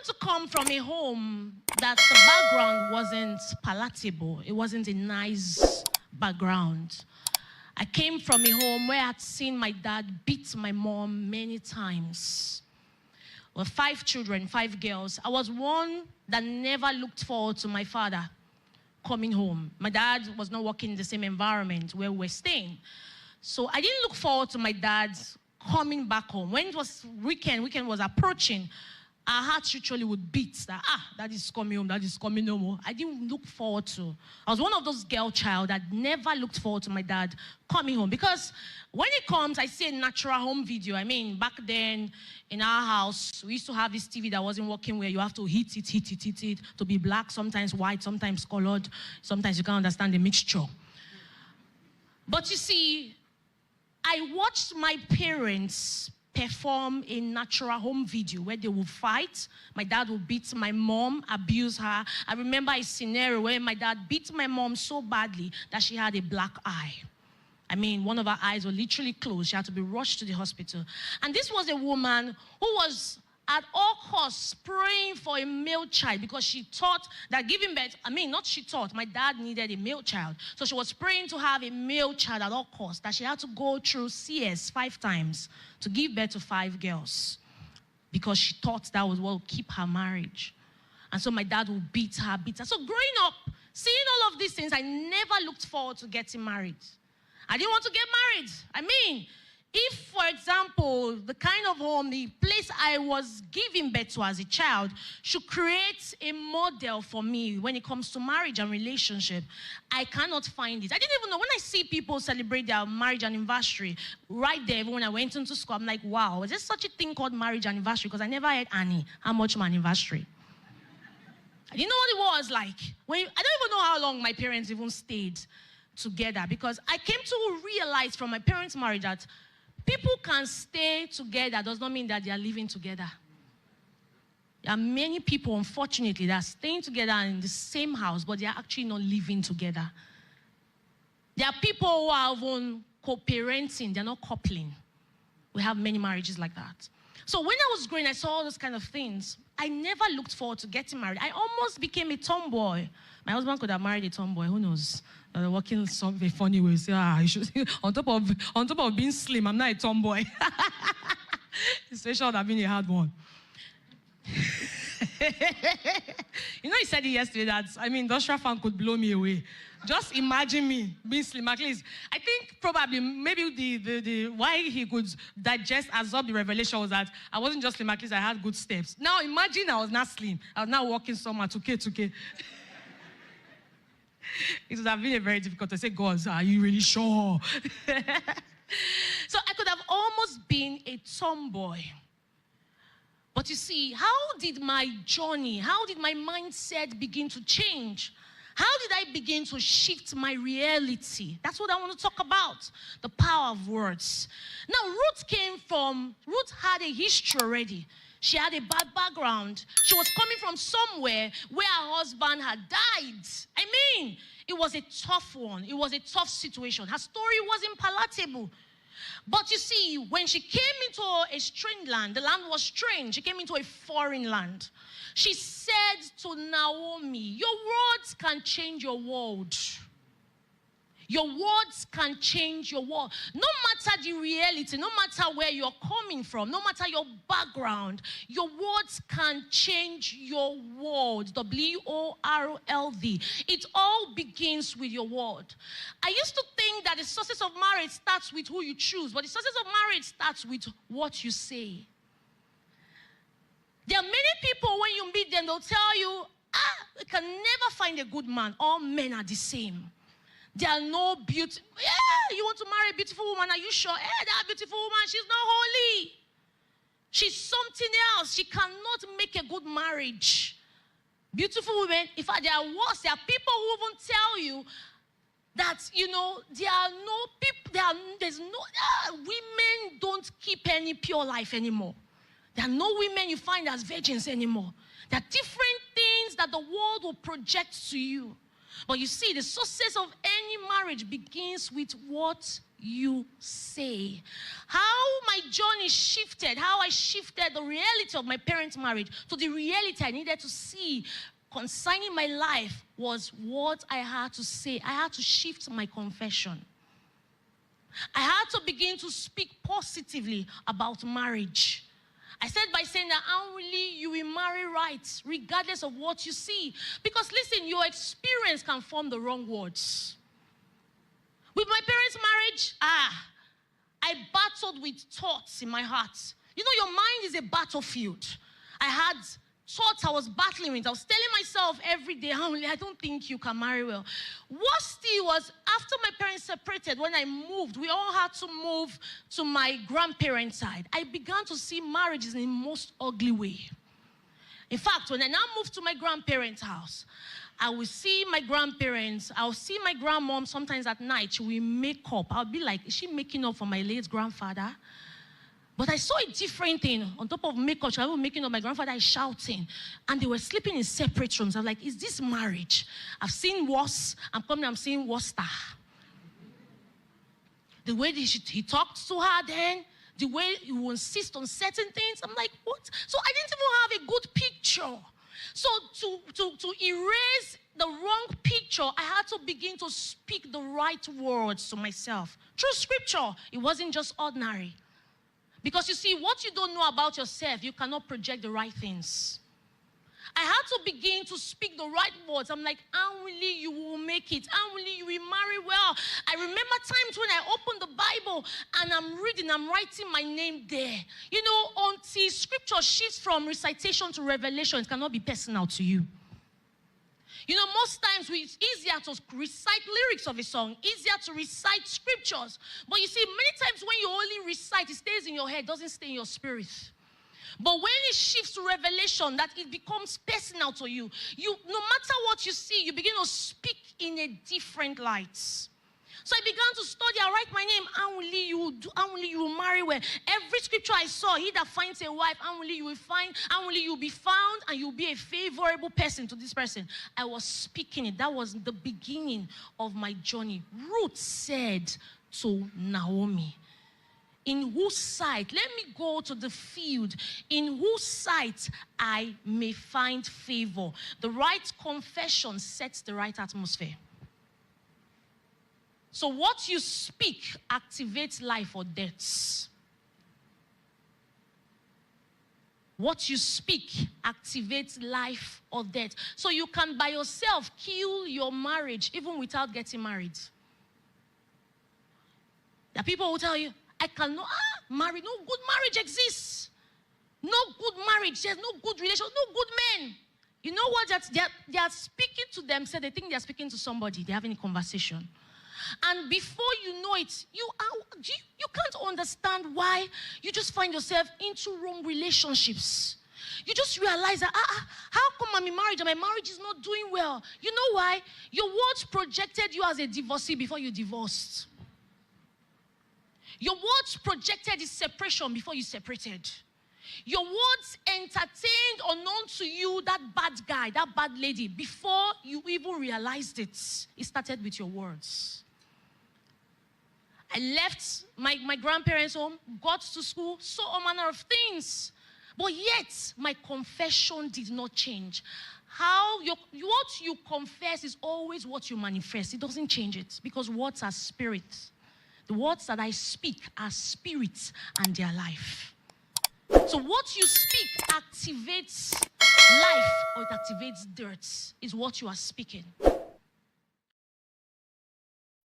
happened to come from a home that the background wasn't palatable. It wasn't a nice background. I came from a home where I'd seen my dad beat my mom many times. Well, 5 children, 5 girls. I was one that never looked forward to my father coming home. My dad was not working in the same environment where we were staying. So I didn't look forward to my dad coming back home. When it was weekend was approaching, our hearts literally would beat that, dad is coming home, dad is coming home. I didn't look forward to. I was one of those girl child that never looked forward to my dad coming home. Because when he comes, I see a natural home video. I mean, back then in our house, we used to have this TV that wasn't working where you have to hit it to be black, sometimes white, sometimes colored. Sometimes you can't understand the mixture. But you see, I watched my parents perform a natural home video where they would fight. My dad would beat my mom, abuse her. I remember a scenario where my dad beat my mom so badly that she had a black eye. I mean, one of her eyes were literally closed. She had to be rushed to the hospital. And this was a woman who was at all costs praying for a male child because she thought that giving birth, my dad needed a male child. So she was praying to have a male child at all costs, that she had to go through CS 5 times to give birth to 5 girls because she thought that was what would keep her marriage. And so my dad would beat her. So growing up, seeing all of these things, I never looked forward to getting married. I didn't want to get married. I mean, if, for example, the kind of home, the place I was giving birth to as a child should create a model for me when it comes to marriage and relationship, I cannot find it. I didn't even know. When I see people celebrate their marriage anniversary, right there, when I went into school, I'm like, wow, is there such a thing called marriage anniversary? Because I never heard Annie, how much my anniversary? I didn't know what it was like. I don't even know how long my parents even stayed together, because I came to realize from my parents' marriage that people can stay together does not mean that they are living together. There are many people, unfortunately, that are staying together in the same house, but they are actually not living together. There are people who are even co-parenting, they're not coupling. We have many marriages like that. So when I was growing, I saw all those kind of things. I never looked forward to getting married. I almost became a tomboy. My husband could have married a tomboy, who knows? Working some very funny way. Say, you should, on top of being slim, I'm not a tomboy. Especially would have been a hard one. You know, he said it yesterday that, industrial fan could blow me away. Just imagine me being slim. At least, I think probably maybe the why he could absorb the revelation was that I wasn't just slim, at least I had good steps. Now imagine I was not slim. I was now walking somewhere 2K. It would have been very difficult to say, God, are you really sure? So I could have almost been a tomboy. But you see, how did my journey, how did my mindset begin to change? How did I begin to shift my reality? That's what I want to talk about, the power of words. Now, Ruth had a history already. She had a bad background. She was coming from somewhere where her husband had died. It was a tough one. It was a tough situation. Her story wasn't palatable. But you see, when she came into a strange land, the land was strange. She came into a foreign land. She said to Naomi, your words can change your world. Your words can change your world. No matter the reality, no matter where you're coming from, no matter your background, your words can change your world. WORLD. It all begins with your word. I used to think that the success of marriage starts with who you choose, but the success of marriage starts with what you say. There are many people, when you meet them, they'll tell you, you can never find a good man. All men are the same. There are no beauty. Yeah, you want to marry a beautiful woman? Are you sure? That beautiful woman, she's not holy. She's something else. She cannot make a good marriage. Beautiful women, in fact, there are worse. There are people who even tell you that, women don't keep any pure life anymore. There are no women you find as virgins anymore. There are different things that the world will project to you. But you see, the success of any marriage begins with what you say. How my journey shifted, how I shifted the reality of my parents' marriage to the reality I needed to see concerning my life was what I had to say. I had to shift my confession. I had to begin to speak positively about marriage. I said by saying that, ANWINLI, you will marry right, regardless of what you see. Because listen, your experience can form the wrong words. With my parents' marriage, I battled with thoughts in my heart. You know, your mind is a battlefield. I had thoughts I was battling with. I was telling myself every day, ANWINLI, I don't think you can marry well. What still was, after my parents separated, when I moved, we all had to move to my grandparents' side. I began to see marriages in the most ugly way. In fact, when I now moved to my grandparents' house, I will see my grandparents, I'll see my grandmom sometimes at night. She will make up. I'll be like, is she making up for my late grandfather? But I saw a different thing. On top of makeup, I was making up. My grandfather is shouting. And they were sleeping in separate rooms. I was like, is this marriage? I've seen worse. I'm seeing worse. The way he talked to her then, the way he would insist on certain things. I'm like, what? So I didn't even have a good picture. So to erase the wrong picture, I had to begin to speak the right words to myself. Through scripture, it wasn't just ordinary. Because you see, what you don't know about yourself, you cannot project the right things. I had to begin to speak the right words. I'm like, ANWINLI, you will make it. ANWINLI, you will marry well. I remember times when I opened the Bible and I'm reading, I'm writing my name there. You know, until scripture shifts from recitation to revelation, it cannot be personal to you. You know, most times it's easier to recite lyrics of a song, easier to recite scriptures. But you see, many times when you only recite, it stays in your head, doesn't stay in your spirit. But when it shifts to revelation, that it becomes personal to you, no matter what you see, you begin to speak in a different light. So I began to study. I write my name, ANWINLI, you will marry well. Every scripture I saw, he that finds a wife, ANWINLI, you will find, ANWINLI, you will be found, and you will be a favorable person to this person. I was speaking it. That was the beginning of my journey. Ruth said to Naomi, in whose sight, let me go to the field, in whose sight I may find favor. The right confession sets the right atmosphere. So what you speak activates life or death. What you speak activates life or death. So you can by yourself kill your marriage even without getting married. The people will tell you, I cannot marry. No good marriage exists. No good marriage. There's no good relation. No good men. You know what? They are speaking to themselves. They think they are speaking to somebody. They're having a conversation. And before you know it, you can't understand why you just find yourself into wrong relationships. You just realize that, how come I'm in marriage and my marriage is not doing well? You know why? Your words projected you as a divorcee before you divorced. Your words projected this separation before you separated. Your words entertained unknown to you that bad guy, that bad lady, before you even realized it. It started with your words. I left my grandparents' home, got to school, saw all manner of things. But yet, my confession did not change. What you confess is always what you manifest. It doesn't change it because words are spirits. The words that I speak are spirits and their life. So what you speak activates life or it activates dirt is what you are speaking.